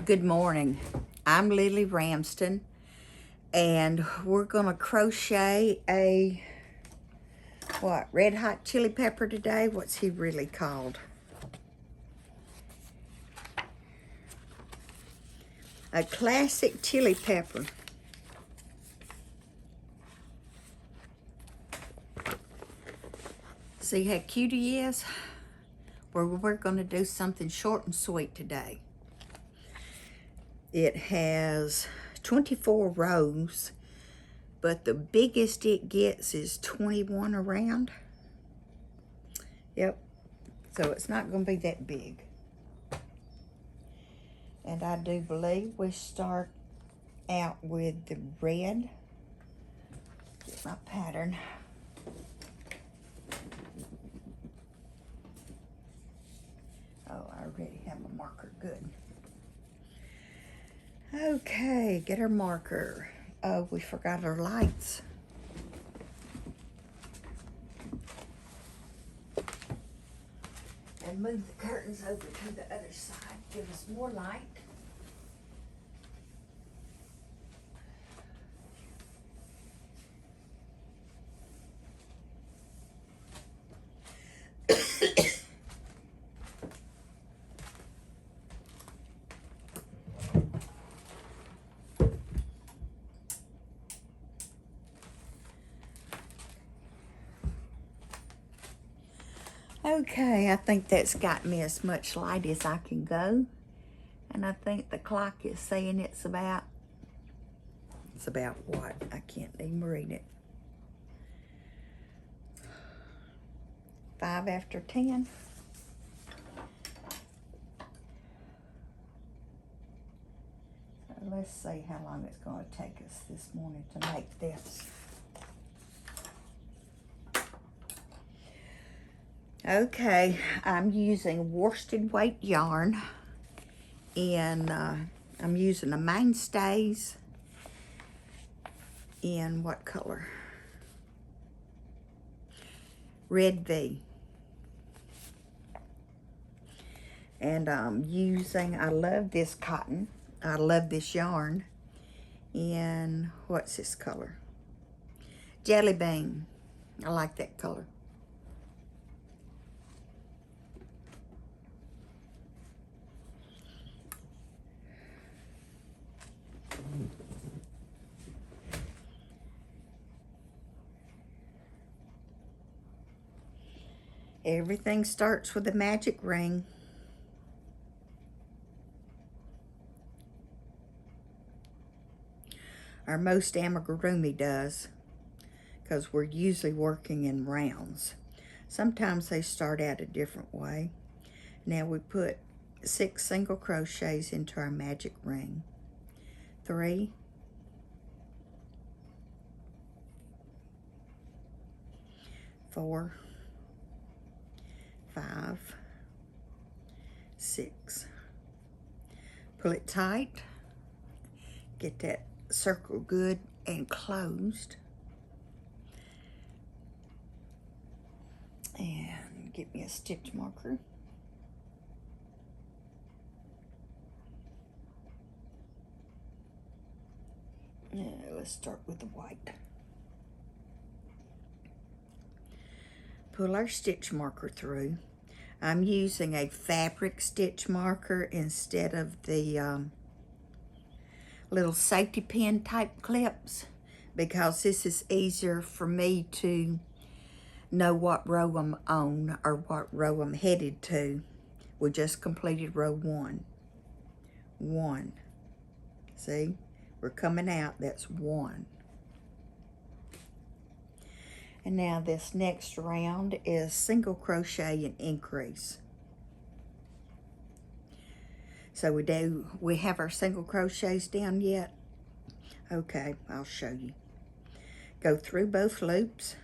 Good morning. I'm Lily Ramston, and we're gonna crochet a red hot chili pepper today. What's he really called? A classic chili pepper. See how cute he is? We're gonna do something short and sweet today. It has 24 rows, but the biggest it gets is 21 around. Yep, so it's not going to be that big. And I do believe we start out with the red. Get my pattern. Oh, I already have a marker, good. Okay, get our marker. Oh, we forgot our lights. And move the curtains over to the other side. Give us more light. Okay, I think that's got me as much light as I can go. And I think the clock is saying it's about what? I can't even read it. 5 after 10. So let's see how long it's going to take us this morning to make this. Okay, I'm using worsted weight yarn, and I'm using the mainstays in what color? Red V. And I'm using, I love this cotton, I love this yarn, and what's this color? Jelly bean. I like that color. Everything starts with a magic ring. Or most Amigruimi does, because we're usually working in rounds. Sometimes they start out a different way. Now we put 6 single crochets into our magic ring. 3, 4, 5, 6. Pull it tight. Get that circle good and closed. And get me a stitch marker. Let's start with the white. Pull our stitch marker through. I'm using a fabric stitch marker instead of the little safety pin type clips, because this is easier for me to know what row I'm on or what row I'm headed to. We just completed row 1. 1. See? We're coming out, that's 1. And now this next round is single crochet and increase. So we have our single crochets down yet? Okay, I'll show you. Go through both loops.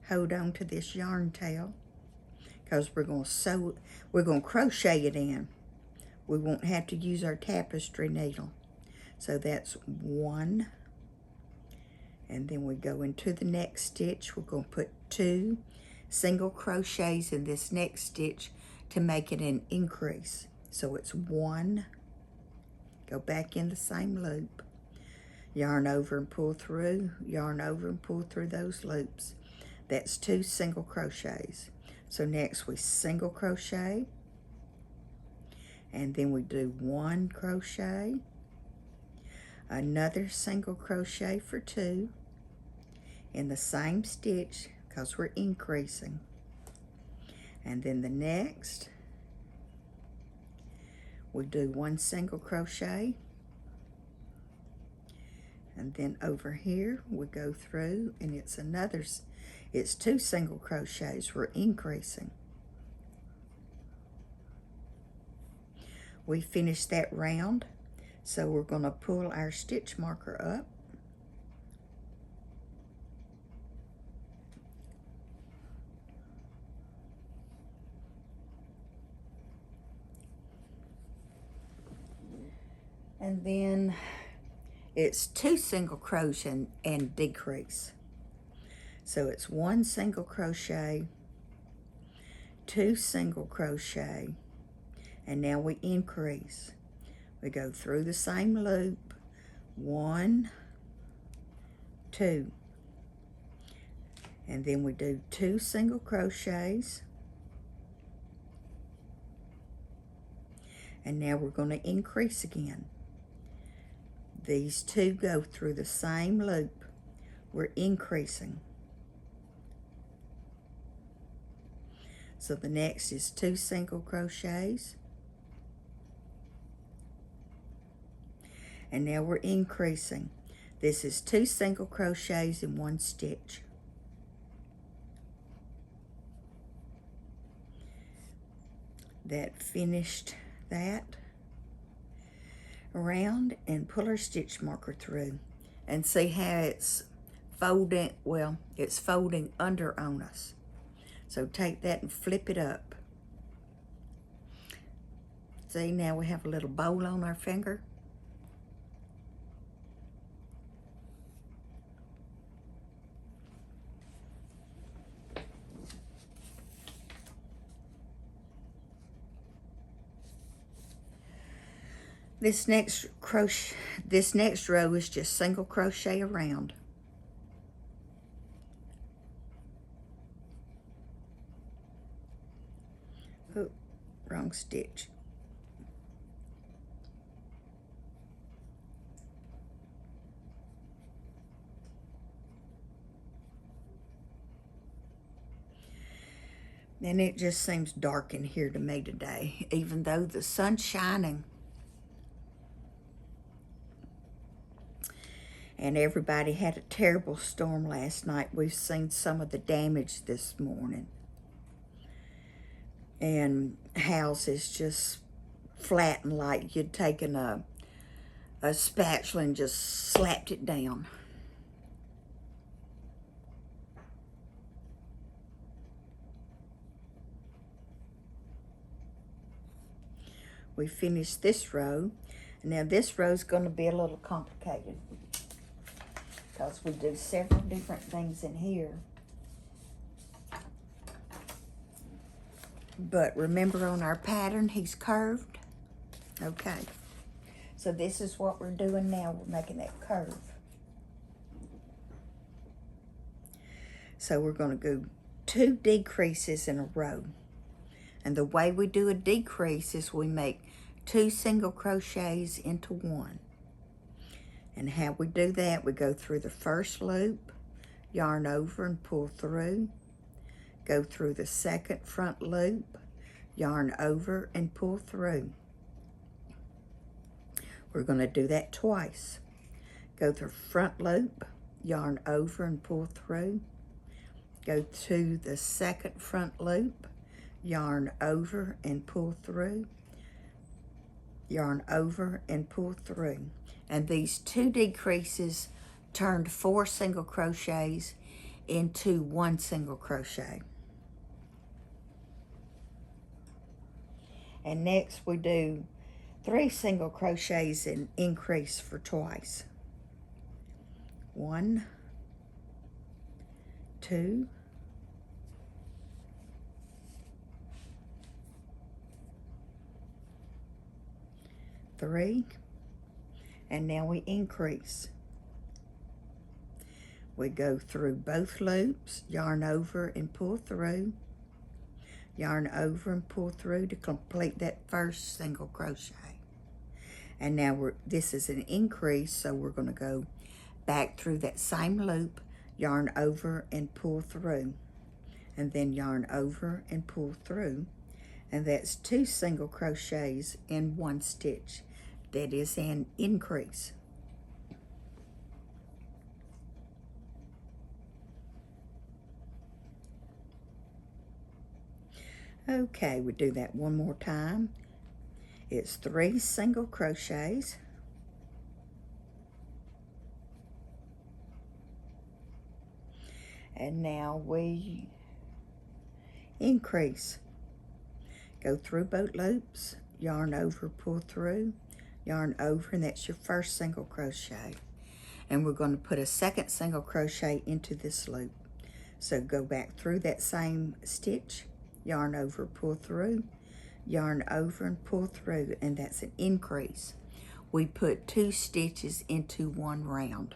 Hold on to this yarn tail, because we're going to crochet it in. We won't have to use our tapestry needle. So that's 1. And then we go into the next stitch. We're going to put 2 single crochets in this next stitch to make it an increase. So it's 1, go back in the same loop, yarn over and pull through, yarn over and pull through those loops. That's 2 single crochets. So next we single crochet, and then we do 1 crochet, another single crochet for 2 in the same stitch because we're increasing, and then the next we do 1 single crochet, and then over here we go through and it's 2 single crochets. We're increasing. We finished that round, so we're going to pull our stitch marker up, and then it's 2 single crochet and decrease. So it's 1 single crochet, 2 single crochet, and now we increase. We go through the same loop, 1, 2, and then we do 2 single crochets, and now we're going to increase again. These 2 go through the same loop. We're increasing. So the next is 2 single crochets, and now we're increasing. This is 2 single crochets in 1 stitch. That finished that around, and pull our stitch marker through and see how it's folding. Well, it's folding under on us. So take that and flip it up. See, now we have a little bowl on our finger. This next row is just single crochet around. Oh, wrong stitch. And it just seems dark in here to me today, even though the sun's shining. And everybody had a terrible storm last night. We've seen some of the damage this morning. And houses just flattened like you'd taken a spatula and just slapped it down. We finished this row. Now this row is going to be a little complicated because we do several different things in here. But remember, on our pattern, he's curved. Okay. So this is what we're doing now. We're making that curve. So we're going to go 2 decreases in a row. And the way we do a decrease is we make 2 single crochets into 1. And how we do that, we go through the first loop, yarn over and pull through, go through the second front loop, yarn over and pull through. We're going to do that twice. Go through front loop, yarn over and pull through, go to the second front loop, yarn over and pull through, yarn over and pull through. And these 2 decreases turned 4 single crochets into 1 single crochet. And next we do 3 single crochets and increase for twice. 1, 2, 3, And now we increase. We go through both loops, yarn over and pull through, yarn over and pull through to complete that first single crochet. And now this is an increase, so we're going to go back through that same loop, yarn over and pull through, and then yarn over and pull through, and that's 2 single crochets in 1 stitch. That is an increase. Okay, we do that one more time. It's 3 single crochets, and now we increase. Go through both loops, yarn over, pull through, yarn over, and that's your first single crochet. And we're going to put a second single crochet into this loop. So go back through that same stitch, yarn over, pull through, yarn over and pull through, and that's an increase. We put 2 stitches into 1 round.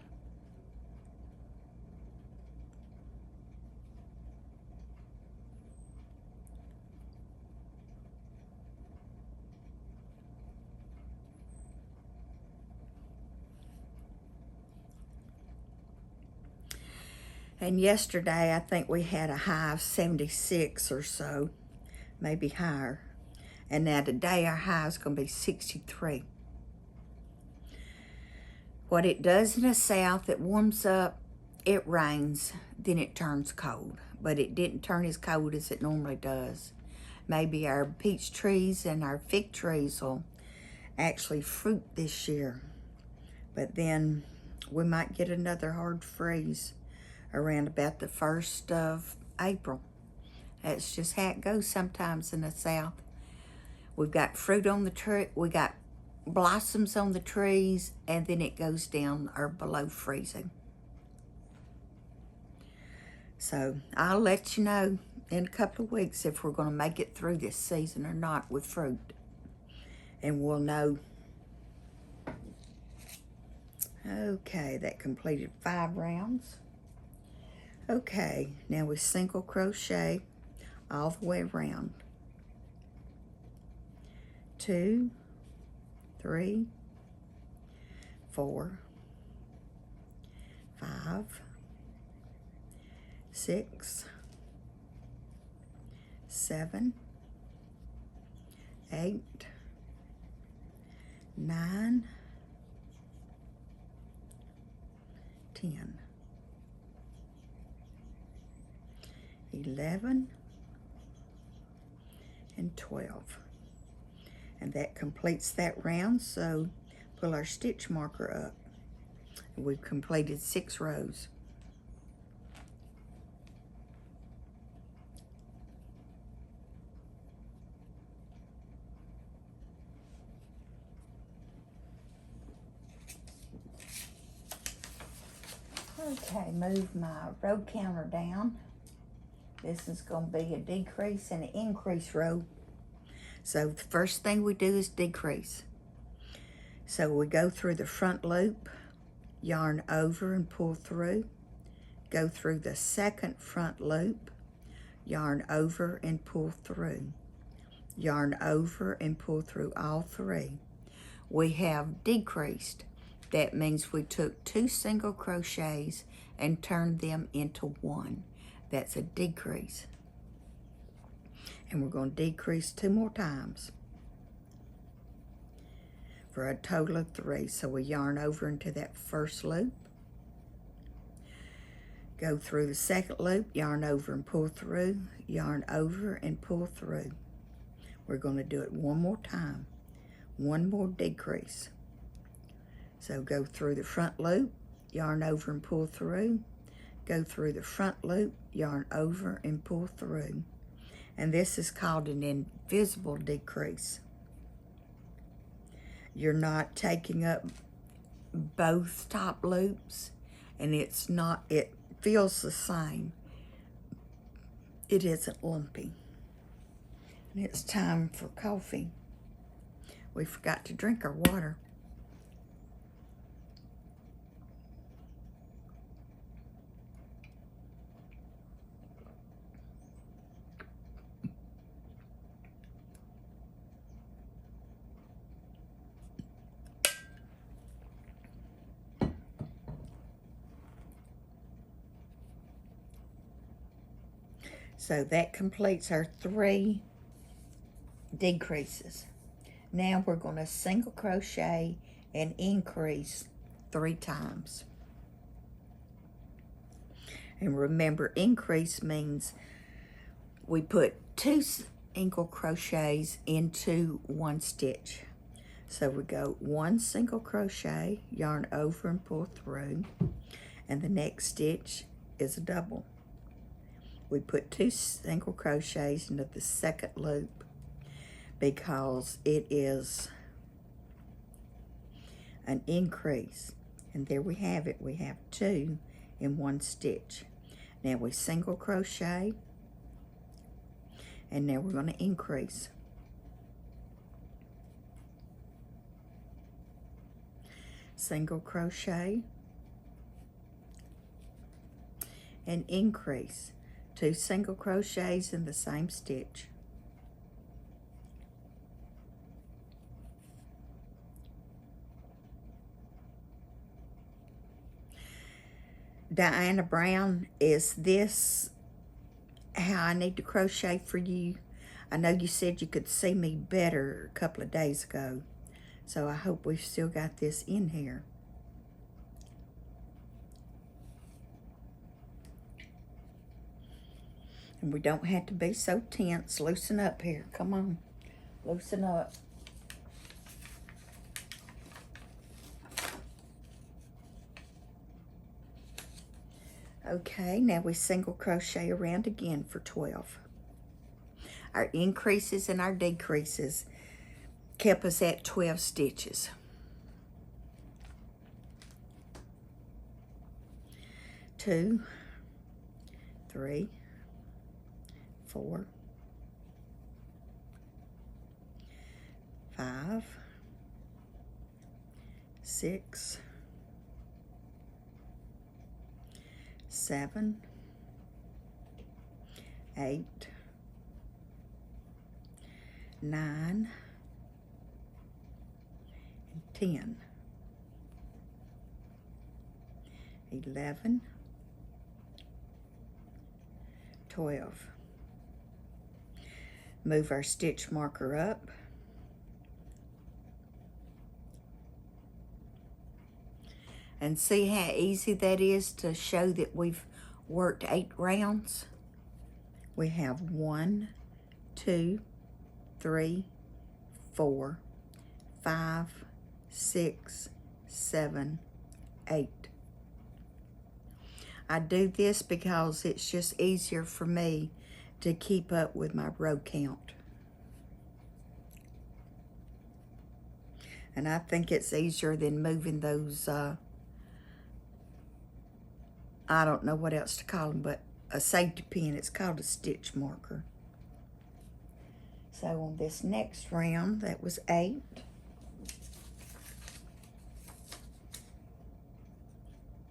And yesterday, I think we had a high of 76 or so, maybe higher. And now today, our high is going to be 63. What it does in the south, it warms up, it rains, then it turns cold. But it didn't turn as cold as it normally does. Maybe our peach trees and our fig trees will actually fruit this year. But then we might get another hard freeze around about the 1st of April. That's just how it goes sometimes in the south. We've got fruit on the tree, we got blossoms on the trees, and then it goes down or below freezing. So I'll let you know in a couple of weeks if we're going to make it through this season or not with fruit. And we'll know. Okay, that completed 5 rounds. Okay, now we single crochet all the way around. 2, 3, 4, 5, 6, 7, 8, 9, 10, 11, and 12. And that completes that round, so pull our stitch marker up. We've completed 6 rows. Okay, move my row counter down. This is going to be a decrease and an increase row. So the first thing we do is decrease. So we go through the front loop, yarn over and pull through, go through the second front loop, yarn over and pull through, yarn over and pull through all 3. We have decreased. That means we took 2 single crochets and turned them into 1. That's a decrease. And we're going to decrease 2 more times for a total of 3. So we yarn over into that first loop, go through the second loop, yarn over and pull through, yarn over and pull through. We're going to do it one more time, 1 more decrease. So go through the front loop, yarn over and pull through, go through the front loop, yarn over and pull through. And this is called an invisible decrease. You're not taking up both top loops, and it's not, it feels the same. It isn't lumpy. And it's time for coffee. We forgot to drink our water. So that completes our 3 decreases. Now we're going to single crochet and increase 3 times. And remember, increase means we put 2 single crochets into 1 stitch. So we go 1 single crochet, yarn over and pull through, and the next stitch is a double. We put 2 single crochets into the second loop because it is an increase. And there we have it. We have 2 in 1 stitch. Now we single crochet, and now we're going to increase. Single crochet and increase. 2 single crochets in the same stitch. Diana Brown, is this how I need to crochet for you? I know you said you could see me better a couple of days ago, so I hope we've still got this in here. And we don't have to be so tense. Loosen up here. Come on. Loosen up. Okay, now we single crochet around again for 12. Our increases and our decreases kept us at 12 stitches. 2, 3, 4, 5, 6, 7, 8, 9, and 10, 11, 12. Move our stitch marker up. And see how easy that is to show that we've worked 8 rounds? We have 1, 2, 3, 4, 5, 6, 7, 8. I do this because it's just easier for me to keep up with my row count. And I think it's easier than moving those, I don't know what else to call them, but a safety pin. It's called a stitch marker. So on this next round, that was 8.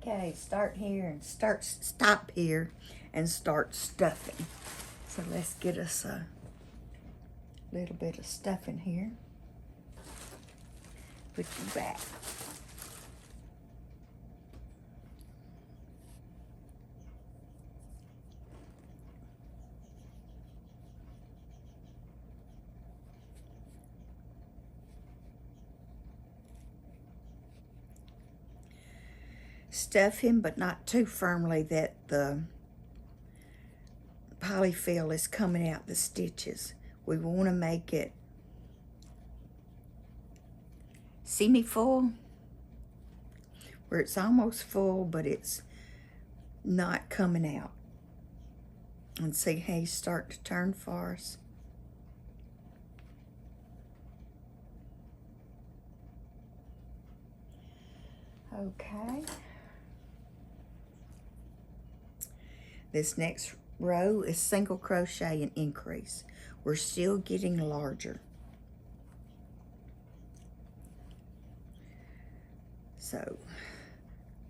Okay, start here and stop here and start stuffing. So let's get us a little bit of stuffing here. Put you back. Stuff him, but not too firmly that the polyfill is coming out the stitches. We want to make it semi-full, where it's almost full, but it's not coming out. And see how he's starting to turn for us. Okay. This next row is single crochet and increase. We're still getting larger. So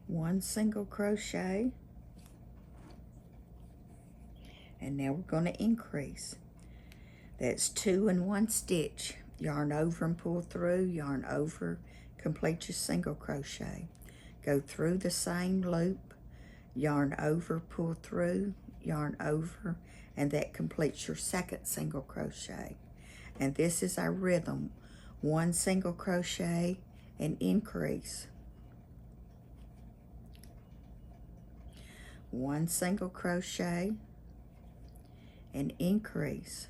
1 single crochet, and now we're going to increase. That's 2 in 1 stitch. Yarn over and pull through, yarn over, complete your single crochet. Go through the same loop, yarn over, pull through, yarn over, and that completes your second single crochet. And this is our rhythm: 1 single crochet and increase, 1 single crochet and increase,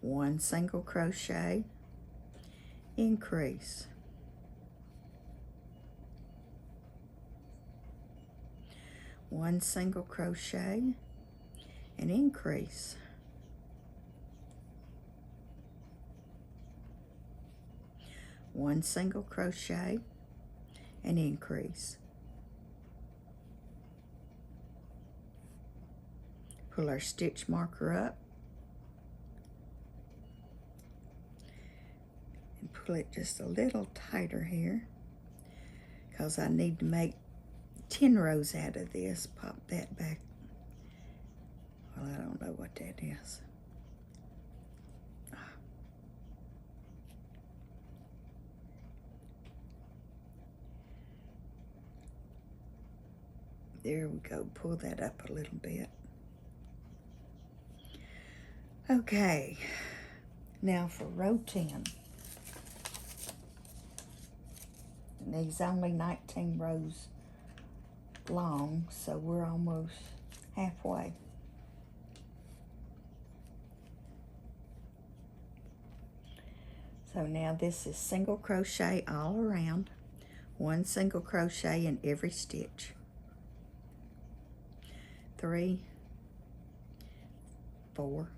1 single crochet, increase, 1 single crochet and increase, 1 single crochet and increase. Pull our stitch marker up and pull it just a little tighter here, because I need to make 10 rows out of this. Pop that back. Well, I don't know what that is. There we go. Pull that up a little bit. Okay, now for row 10. And these only 19 rows long, so we're almost halfway. So now this is single crochet all around, 1 single crochet in every stitch. 3, 4,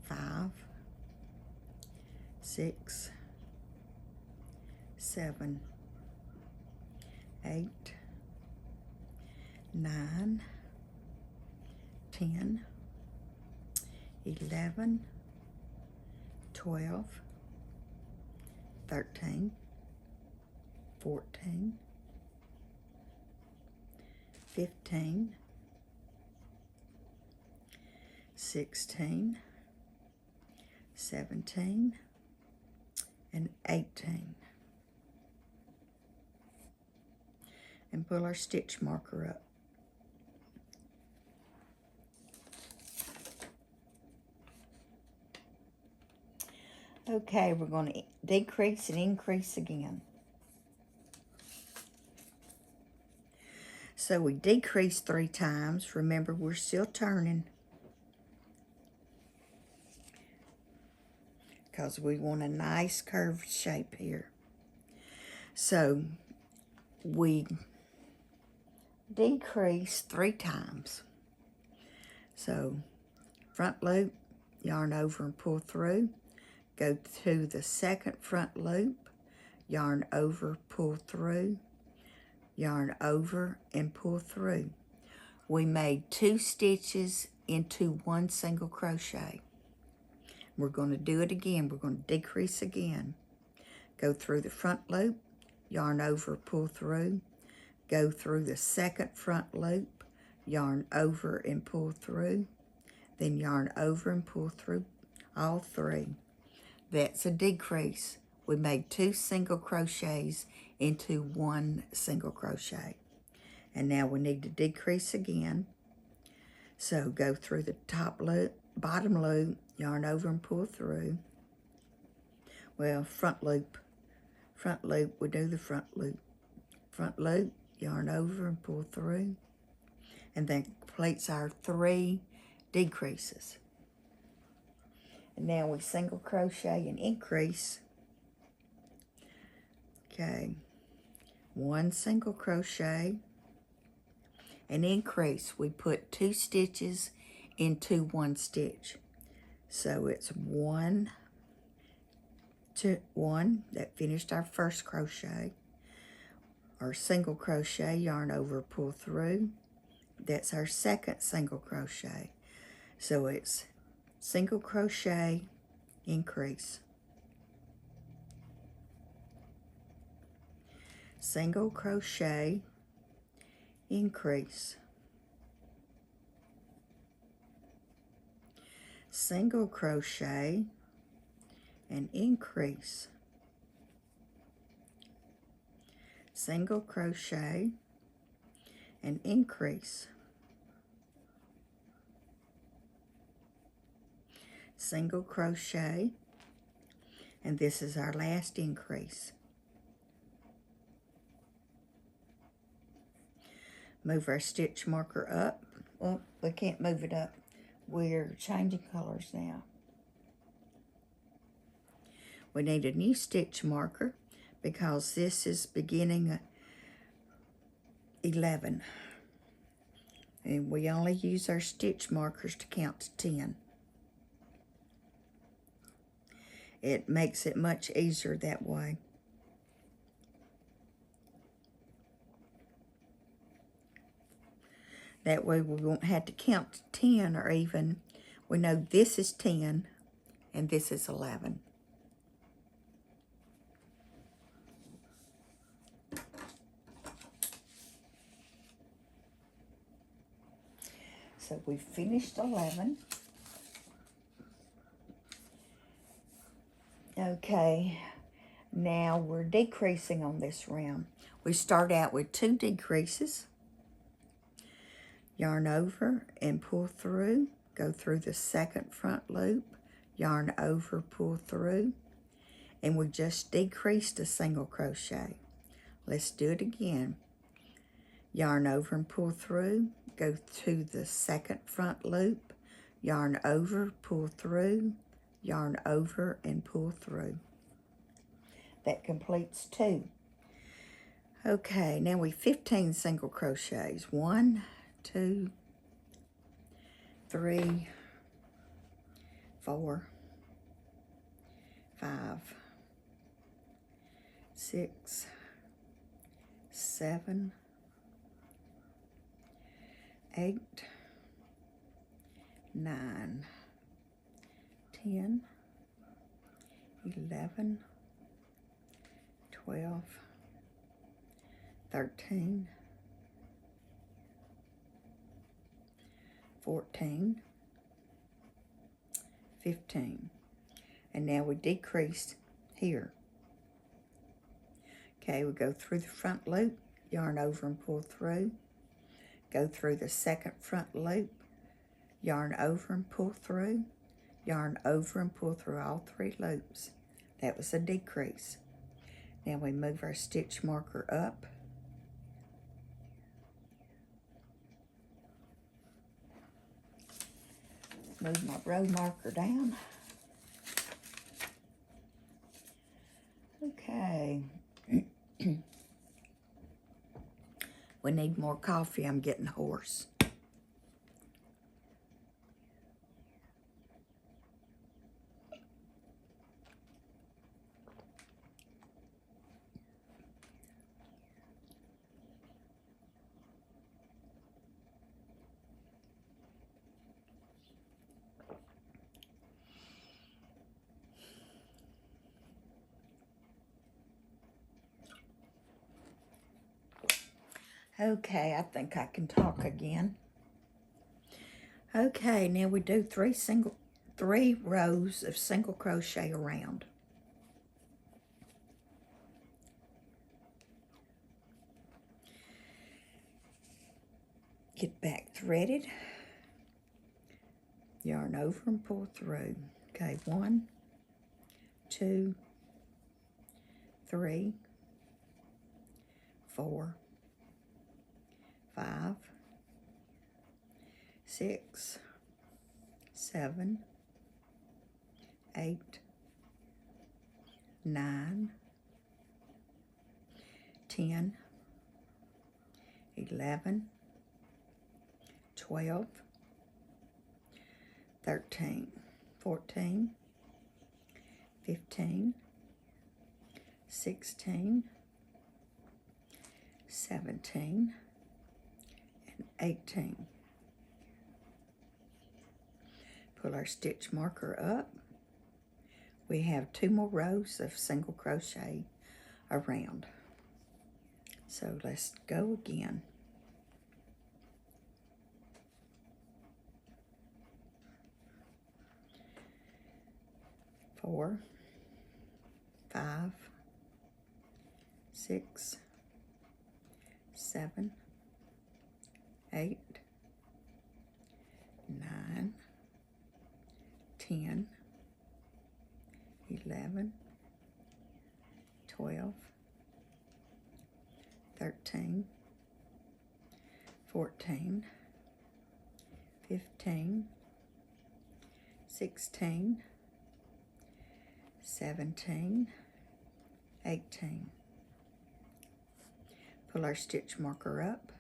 5, 6, 7, 8, 9, 10, 11, 12, 13, 14, 15, 16, 17, and 18. And pull our stitch marker up. Okay, we're going to decrease and increase again. So we decrease 3 times. Remember, we're still turning, because we want a nice curved shape here. So we decrease 3 times. So front loop, yarn over and pull through, go to the second front loop, yarn over, pull through, yarn over and pull through. We made 2 stitches into 1 single crochet. We're going to do it again. We're going to decrease again. Go through the front loop, yarn over, pull through, go through the second front loop, yarn over and pull through, then yarn over and pull through all 3. That's a decrease. We made 2 single crochets into 1 single crochet. And now we need to decrease again. So go through the top loop, bottom loop, yarn over and pull through. Well, front loop, we do the front loop. Front loop, yarn over and pull through. And that completes our 3 decreases. And now we single crochet and increase. Okay, 1 single crochet and increase. We put 2 stitches into 1 stitch. So it's 1, 2, 1, that finished our first crochet. Our single crochet, yarn over, pull through. That's our second single crochet. So it's single crochet, increase, single crochet, increase, single crochet and increase, single crochet and increase, single crochet, and this is our last increase. Move our stitch marker up. Well, we can't move it up. We're changing colors now. We need a new stitch marker because this is beginning 11. And we only use our stitch markers to count to 10. It makes it much easier that way. That way we won't have to count to 10 or even, we know this is 10 and this is 11. So we finished 11. Okay, now we're decreasing on this round. We start out with 2 decreases. Yarn over and pull through, go through the second front loop, yarn over, pull through, and we just decreased a single crochet. Let's do it again. Yarn over and pull through, go to the second front loop, yarn over, pull through, yarn over and pull through. That completes 2. Okay, now we 15 single crochets. 1, 2, 3, 4, 5, 6, 7, 8, 9, 10, 11, 12, 13, 14, 15. And now we decreased here. Okay, we go through the front loop, yarn over and pull through, go through the second front loop, yarn over and pull through, yarn over and pull through all 3 loops. That was a decrease. Now we move our stitch marker up. Move my row marker down. Okay. We need more coffee. I'm getting hoarse. Okay, I think I can talk again. Okay, now we do 3 rows of single crochet around. Get back threaded, yarn over and pull through. Okay, 1, 2, 3, 4, 5, 6, 7, 8, 9, 10, 11, 12, 13, 14, 15, 16, 17, and 18. Pull our stitch marker up. We have 2 more rows of single crochet around. So let's go again. 4, 5, 6, 7, 8, 9, 10, 11, 12, 13, 14, 15, 16, 17, 18. Pull our stitch marker up,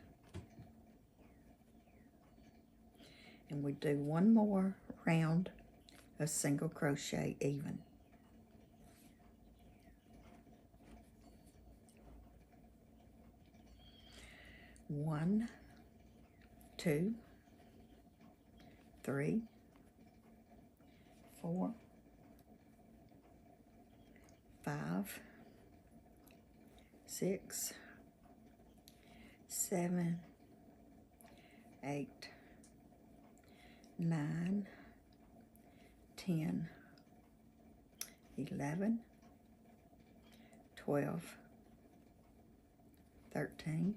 and we do one more round of single crochet even. 1, 2, 3, 4, 5, 6, 7, 8, 9, 10, 11, 12, 13,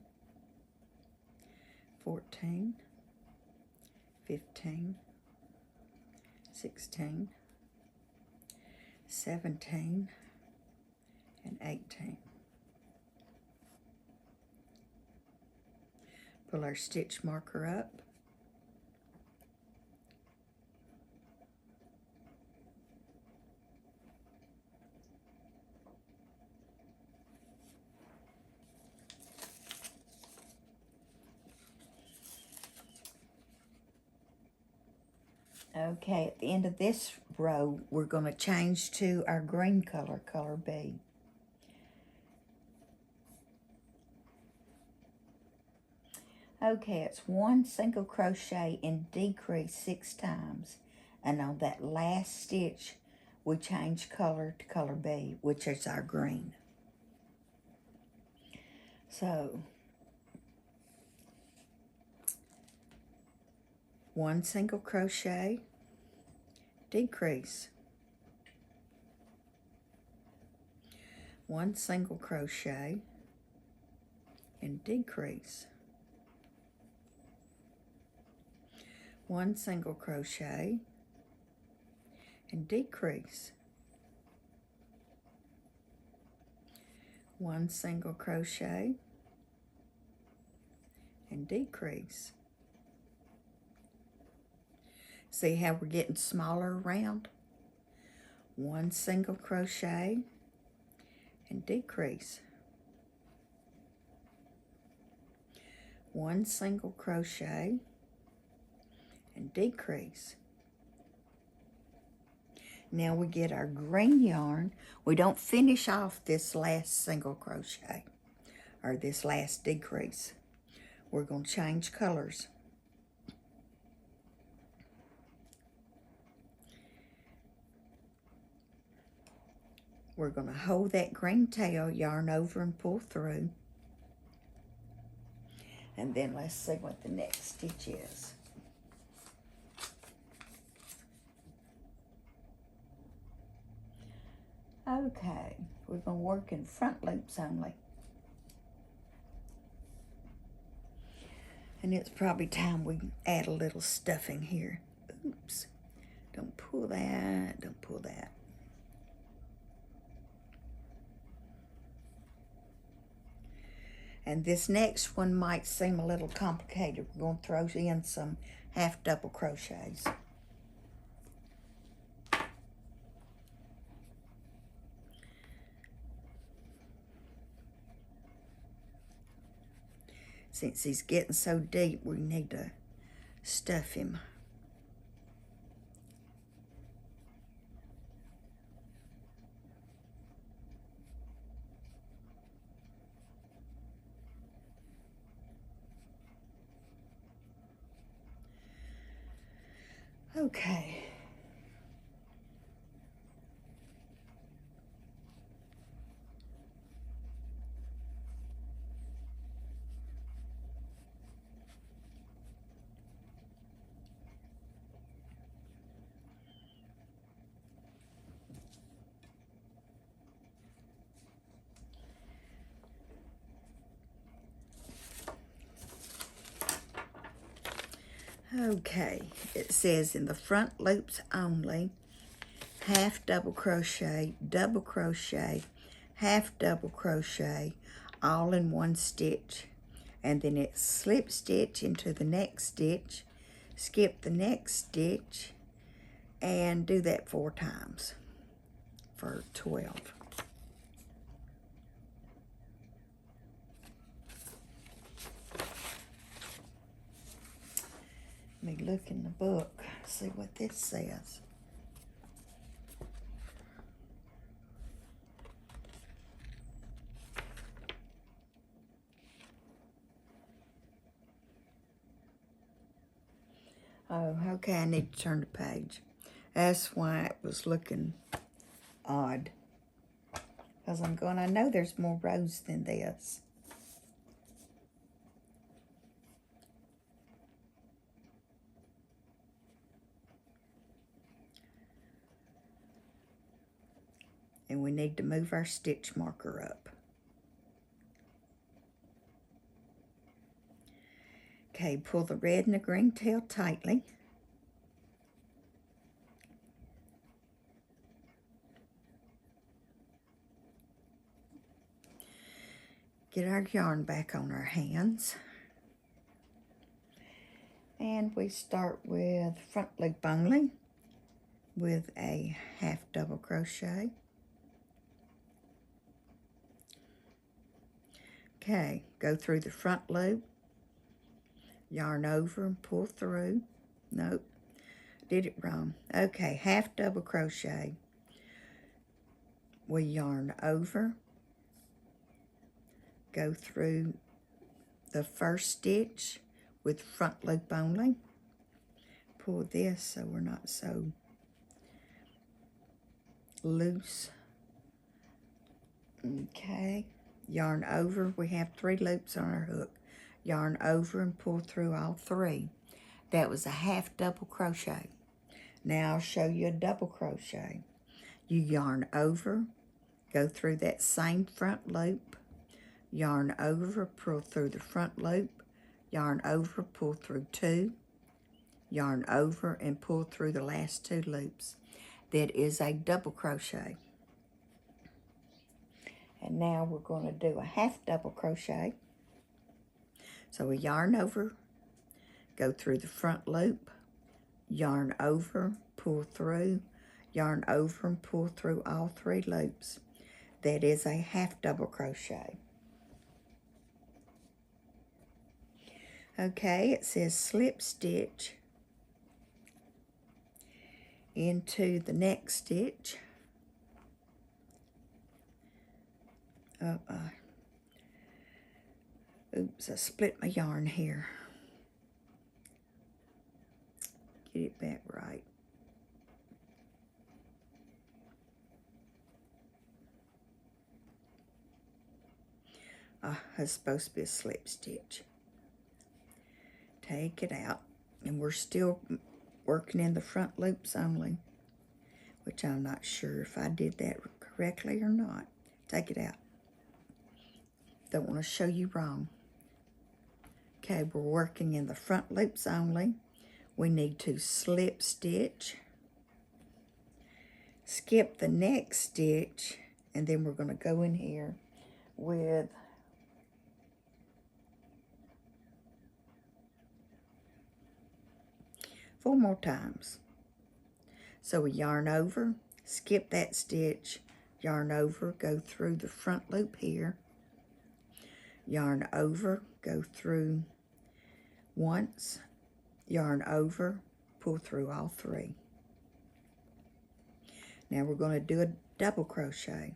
14, 15, 16, 17, and 18. Pull our stitch marker up. Okay, at the end of this row, we're going to change to our green color, color B. Okay, it's 1 single crochet and decrease 6 times. And on that last stitch, we change color to color B, which is our green. So, 1 single crochet, decrease, 1 single crochet, and decrease, 1 single crochet, and decrease, 1 single crochet, and decrease. See how we're getting smaller around? 1 single crochet and decrease. 1 single crochet and decrease. Now we get our green yarn. We don't finish off this last single crochet or this last decrease. We're going to change colors. We're going to hold that green tail yarn over and pull through. And then let's see what the next stitch is. Okay, we're going to work in front loops only. And it's probably time we add a little stuffing here. Oops, don't pull that, don't pull that. And this next one might seem a little complicated. We're going to throw in some half double crochets. Since he's getting so deep, we need to stuff him. Okay. Okay, it says in the front loops only, half double crochet, half double crochet, all in one stitch. And then it's slip stitch into the next stitch, skip the next stitch, and do that 4 times for 12. Let me look in the book, see what this says. Oh, okay, I need to turn the page. That's why it was looking odd. Because I'm going, I know there's more rows than this. And we need to move our stitch marker up. Okay, pull the red and the green tail tightly. Get our yarn back on our hands. And we start with front loop only with a half double crochet. Okay, go through the front loop, yarn over and pull through. Nope, did it wrong. Okay, half double crochet. We yarn over, go through the first stitch with front loop only. Pull this so we're not so loose. Okay, yarn over. We have 3 loops on our hook. Yarn over and pull through all 3. That was a half double crochet. Now I'll show you a double crochet. You yarn over, go through that same front loop, yarn over, pull through the front loop, yarn over, pull through 2, yarn over and pull through the last 2 loops. That is a double crochet. And now we're going to do a half double crochet. So we yarn over, go through the front loop, yarn over, pull through, yarn over and pull through all 3 loops. That is a half double crochet. Okay, it says slip stitch into the next stitch. Oops, I split my yarn here. Get it back right. It's supposed to be a slip stitch. Take it out, and we're still working in the front loops only, which I'm not sure if I did that correctly or not. Take it out. Don't want to show you wrong. Okay, we're working in the front loops only. We need to slip stitch, skip the next stitch, and then we're going to go in here with four more times. So we yarn over, skip that stitch, yarn over, go through the front loop here, yarn over, go through once, yarn over, pull through all 3. Now we're going to do a double crochet.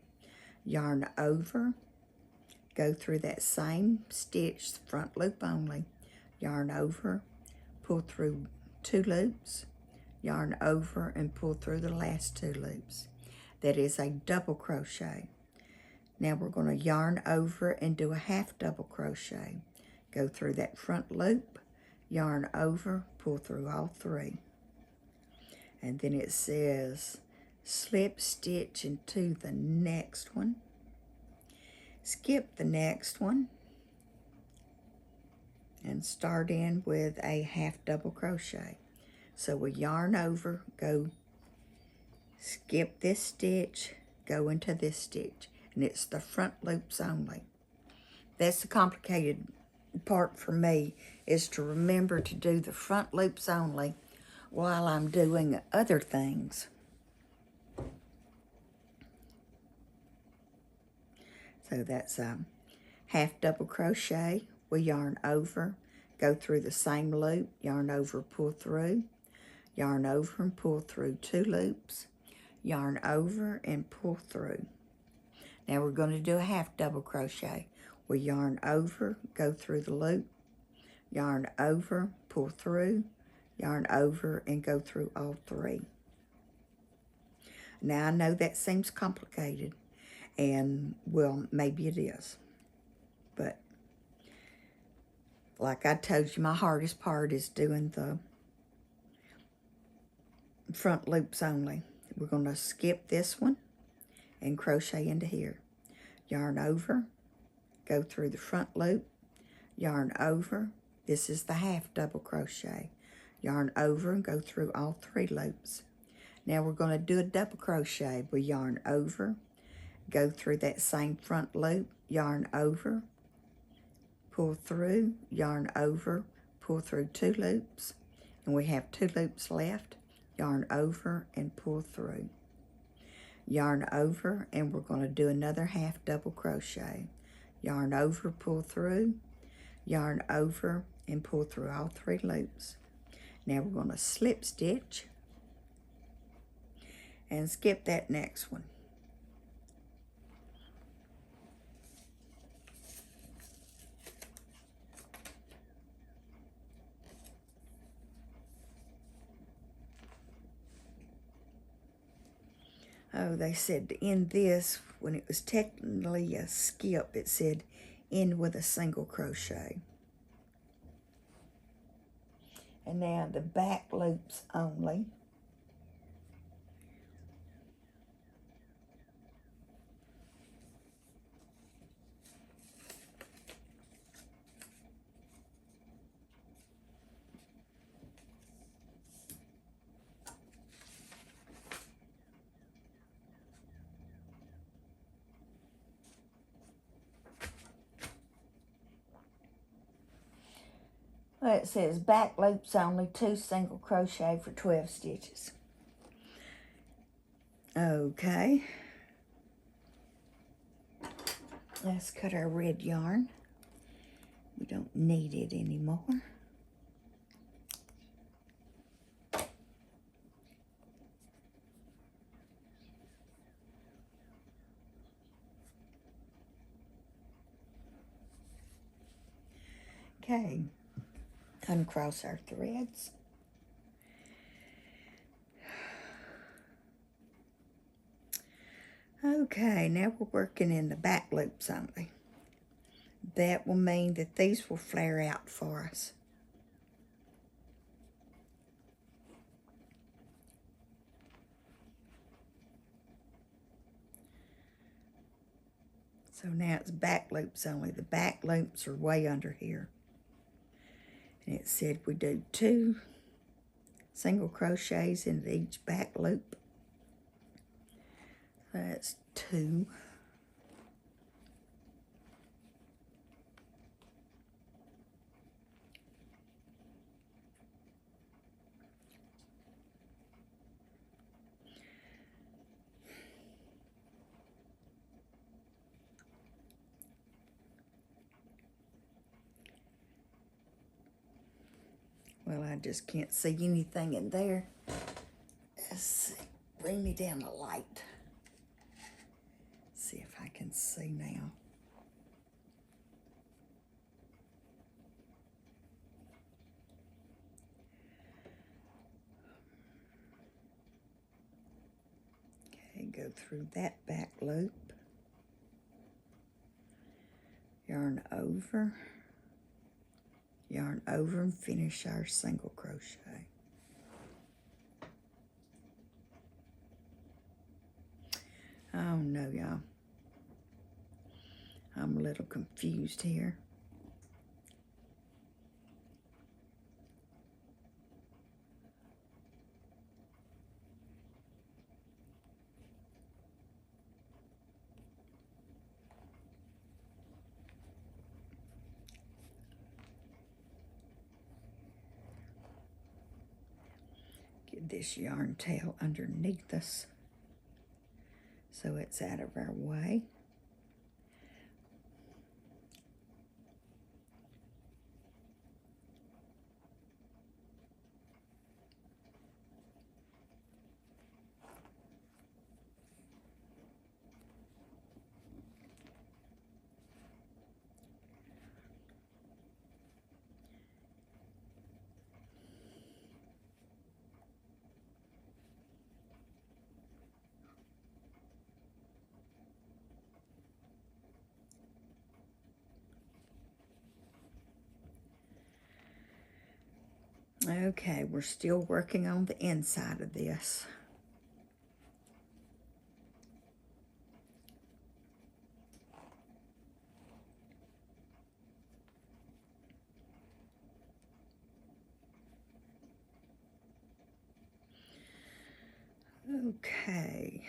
Yarn over, go through that same stitch, front loop only, yarn over, pull through 2 loops, yarn over and pull through the last 2 loops. That is a double crochet. Now we're going to yarn over and do a half double crochet. Go through that front loop, yarn over, pull through all 3. And then it says slip stitch into the next one, skip the next one, and start in with a half double crochet. So we yarn over, go skip this stitch, go into this stitch, and it's the front loops only. That's the complicated part for me, is to remember to do the front loops only while I'm doing other things. So that's half double crochet, we yarn over, go through the same loop, yarn over, pull through, yarn over and pull through 2 loops, yarn over and pull through. Now we're going to do a half double crochet. We yarn over, go through the loop, yarn over, pull through, yarn over and go through all 3. Now I know that seems complicated, and well, maybe it is, but like I told you, my hardest part is doing the front loops only. We're going to skip this one and crochet into here. Yarn over, go through the front loop, yarn over. This is the half double crochet. Yarn over and go through all 3 loops. Now we're going to do a double crochet. We yarn over, go through that same front loop, yarn over, pull through, yarn over, pull through 2 loops, and we have 2 loops left. Yarn over and pull through. Yarn over, and we're going to do another half double crochet. Yarn over, pull through, yarn over and pull through all 3 loops. Now we're going to slip stitch and skip that next one. Oh, they said to end this, when it was technically a skip, it said end with a single crochet. And now the back loops only. Well, it says back loops only, 2 single crochet for 12 stitches. Okay. Let's cut our red yarn. We don't need it anymore. Okay. Uncross our threads. Okay, now we're working in the back loops only. That will mean that these will flare out for us. So now it's back loops only. The back loops are way under here. And it said we do 2 single crochets into each back loop. That's 2. Well, I just can't see anything in there. Let's see. Bring me down the light. See if I can see now. Okay, go through that back loop. Yarn over and finish our single crochet. Oh no, y'all. I'm a little confused here. get this yarn tail underneath us so it's out of our way. Okay, we're still working on the inside of this. Okay.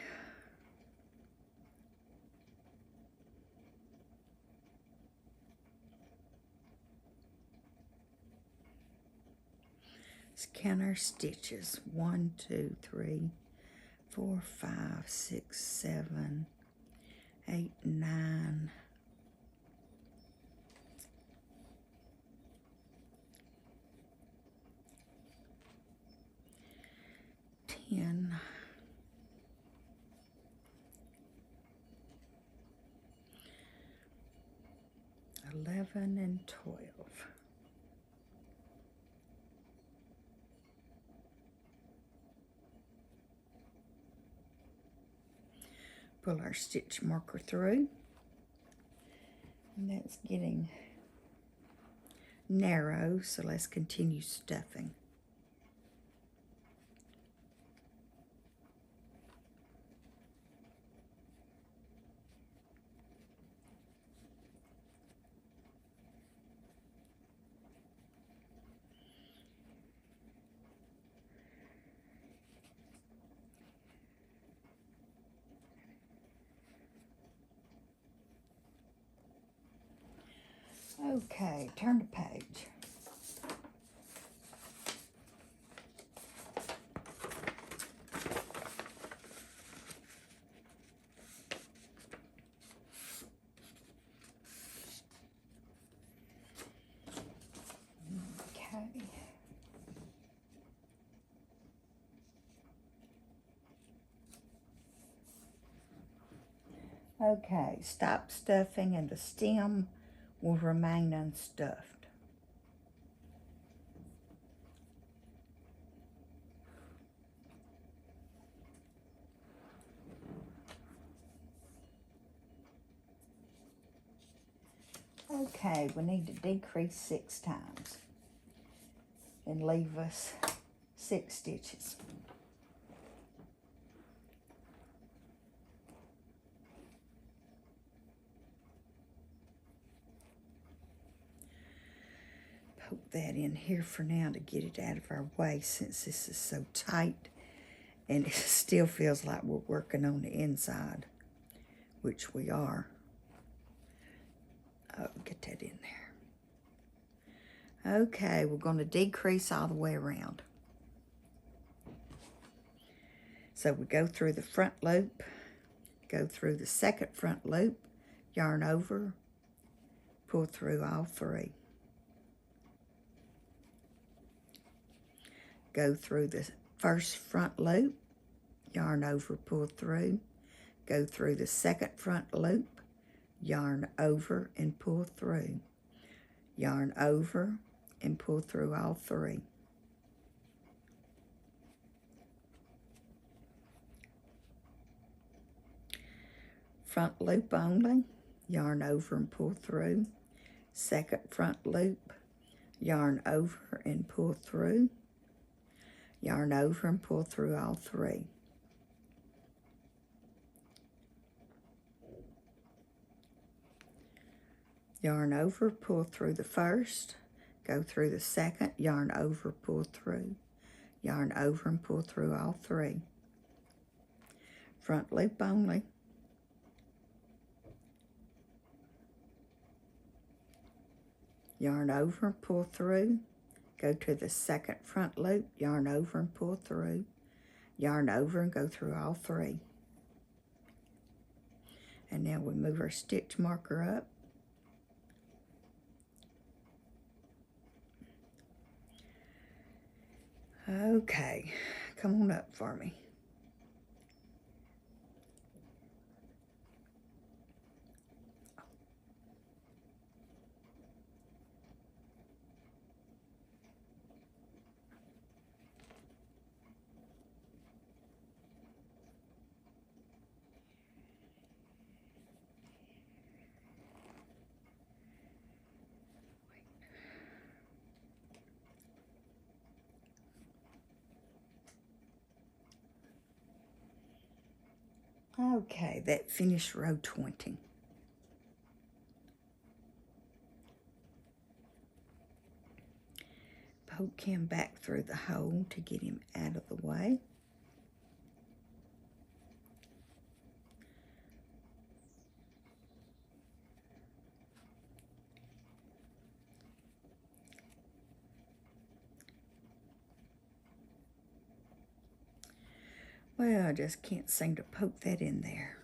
Let's count our stitches. 1, 2, 3, 4, 5, 6, 7, 8, 9. 10. 11 and 12. Pull our stitch marker through, and that's getting narrow, so let's continue stuffing. Okay, turn the page. Okay. Okay, stop stuffing and the stem will remain unstuffed. Okay, we need to decrease 6 times and leave us 6 stitches. Poke that in here for now to get it out of our way, since this is so tight and it still feels like we're working on the inside, which we are. Oh, get that in there. Okay, we're going to decrease all the way around. So we go through the front loop, go through the second front loop, yarn over, pull through all 3. Go through the first front loop, yarn over, pull through, go through the second front loop, yarn over and pull through, yarn over and pull through all 3. Front loop only, yarn over and pull through, second front loop, yarn over and pull through, yarn over and pull through all 3. Yarn over, pull through the first, go through the second, yarn over, pull through, yarn over and pull through all 3. Front loop only. Yarn over, pull through, go to the second front loop, yarn over and pull through, yarn over and go through all 3. And now we move our stitch marker up. Okay, come on up for me. Okay, that finished row 20. Poke him back through the hole to get him out of the way. Well, I just can't seem to poke that in there.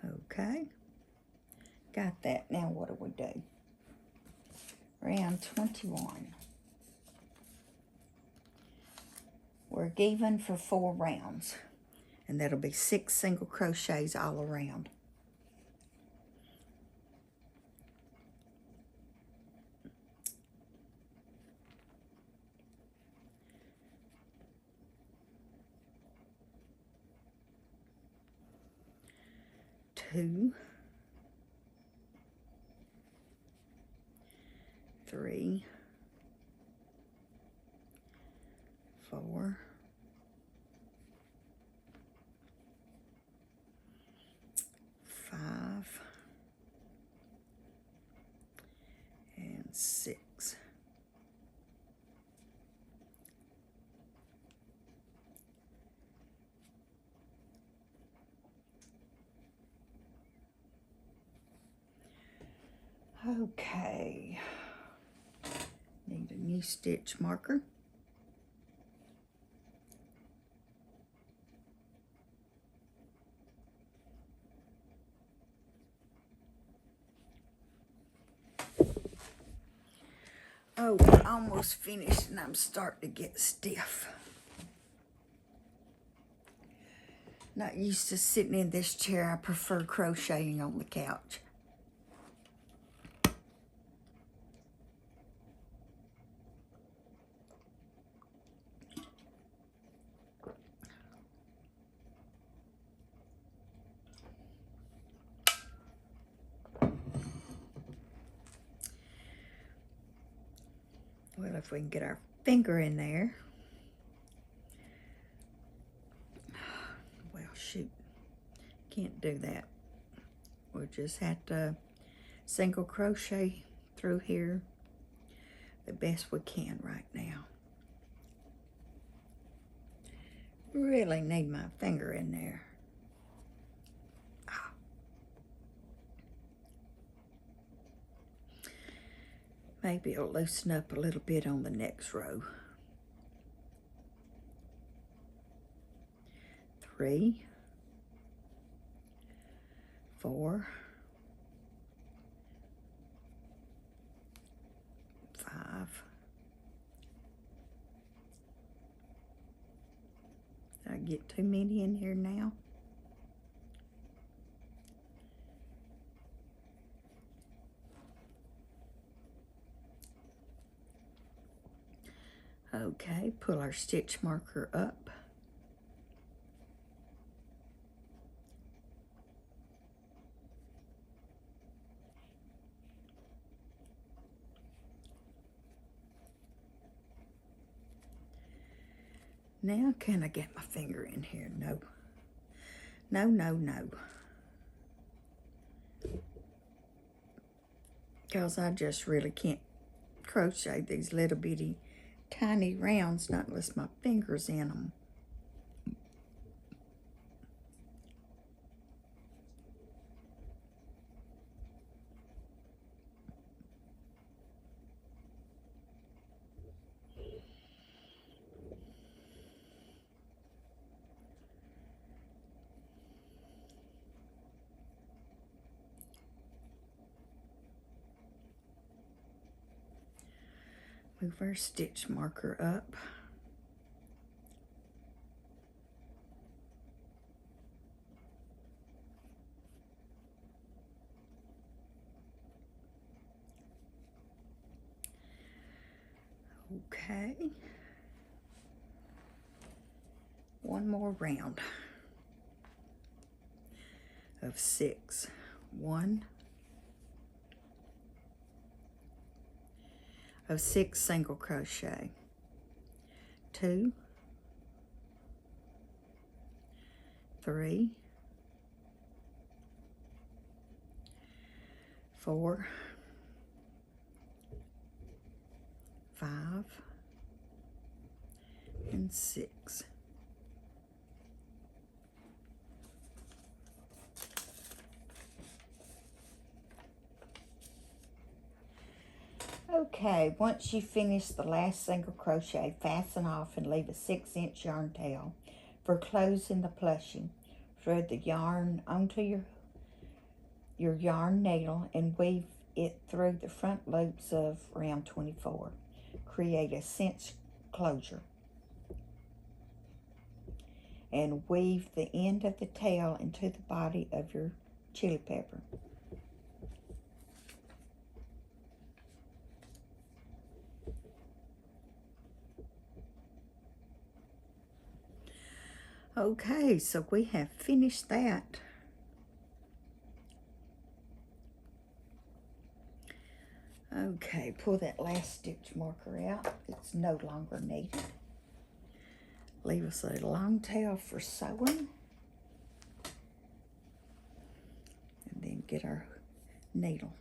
Okay, got that. Now what do we do? Round 21. We're given for 4 rounds, and that'll be 6 single crochets all around. Two, 3, 4, 5, and 6. Okay, need a new stitch marker. Oh, we're almost finished and I'm starting to get stiff. Not used to sitting in this chair. I prefer crocheting on the couch. Well, if we can get our finger in there. Well, shoot. Can't do that. We'll just have to single crochet through here the best we can right now. Really need my finger in there. Maybe it'll loosen up a little bit on the next row. 3, 4, 5. Did I get too many in here now? Okay, pull our stitch marker up. Now, can I get my finger in here? No. No, no, no. Because I just really can't crochet these little bitty tiny rounds, not unless my finger's in them. Move our stitch marker up. Okay. One more round of 6. 1 of 6 single crochet. 2, 3, 4, 5, and 6. Okay, once you finish the last single crochet, fasten off and leave a 6-inch yarn tail for closing the plushing. Thread the yarn onto your yarn needle and weave it through the front loops of round 24. Create a cinch closure and weave the end of the tail into the body of your chili pepper. Okay, so we have finished that. Okay, pull that last stitch marker out. It's no longer needed. Leave us a long tail for sewing. And then get our needle.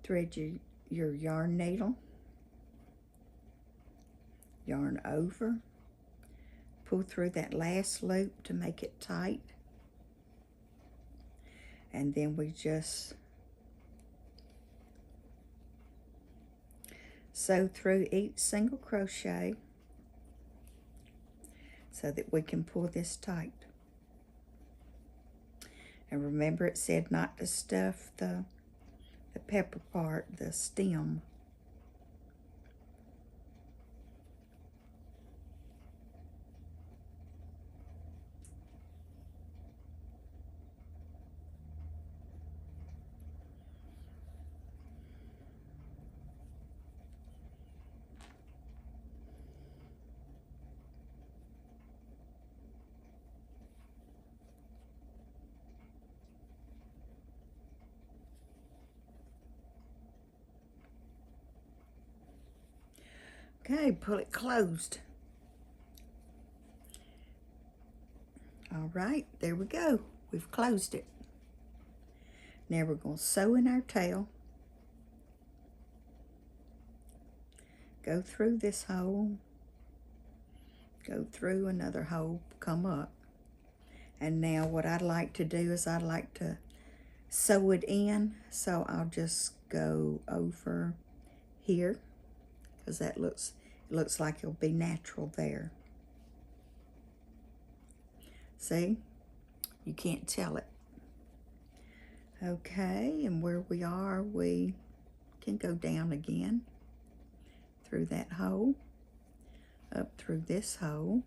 Thread your yarn needle. Yarn over. Pull through that last loop to make it tight. And then we just sew through each single crochet so that we can pull this tight. And remember, it said not to stuff the pepper part, the stem. Okay, pull it closed. All right, there we go. We've closed it. Now we're going to sew in our tail. Go through this hole. Go through another hole, come up. And now what I'd like to do is I'd like to sew it in. So I'll just go over here because that looks like it'll be natural there. See? You can't tell it. Okay, and where we are, we can go down again through that hole, up through this hole.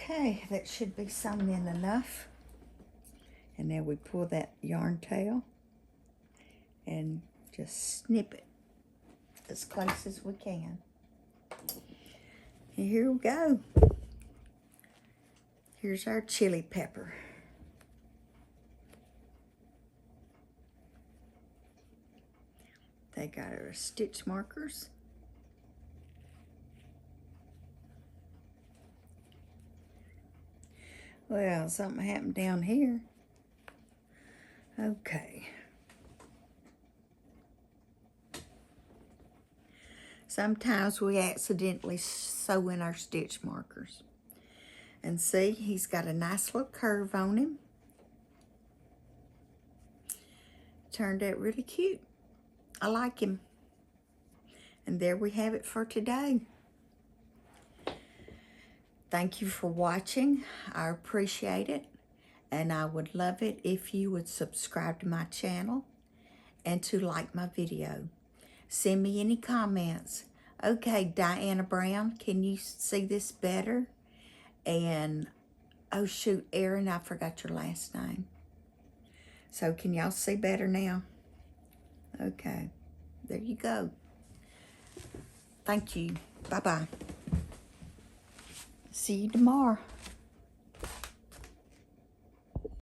Okay, that should be sewn in enough. And now we pull that yarn tail and just snip it as close as we can. And here we go. Here's our chili pepper. They got our stitch markers. Well, something happened down here. Okay. Sometimes we accidentally sew in our stitch markers. And see, he's got a nice little curve on him. Turned out really cute. I like him. And there we have it for today. Thank you for watching. I appreciate it. And I would love it if you would subscribe to my channel and to like my video. Send me any comments. Okay, Diana Brown, can you see this better? And, oh shoot, Erin, I forgot your last name. So can y'all see better now? Okay, there you go. Thank you. Bye-bye. See you tomorrow.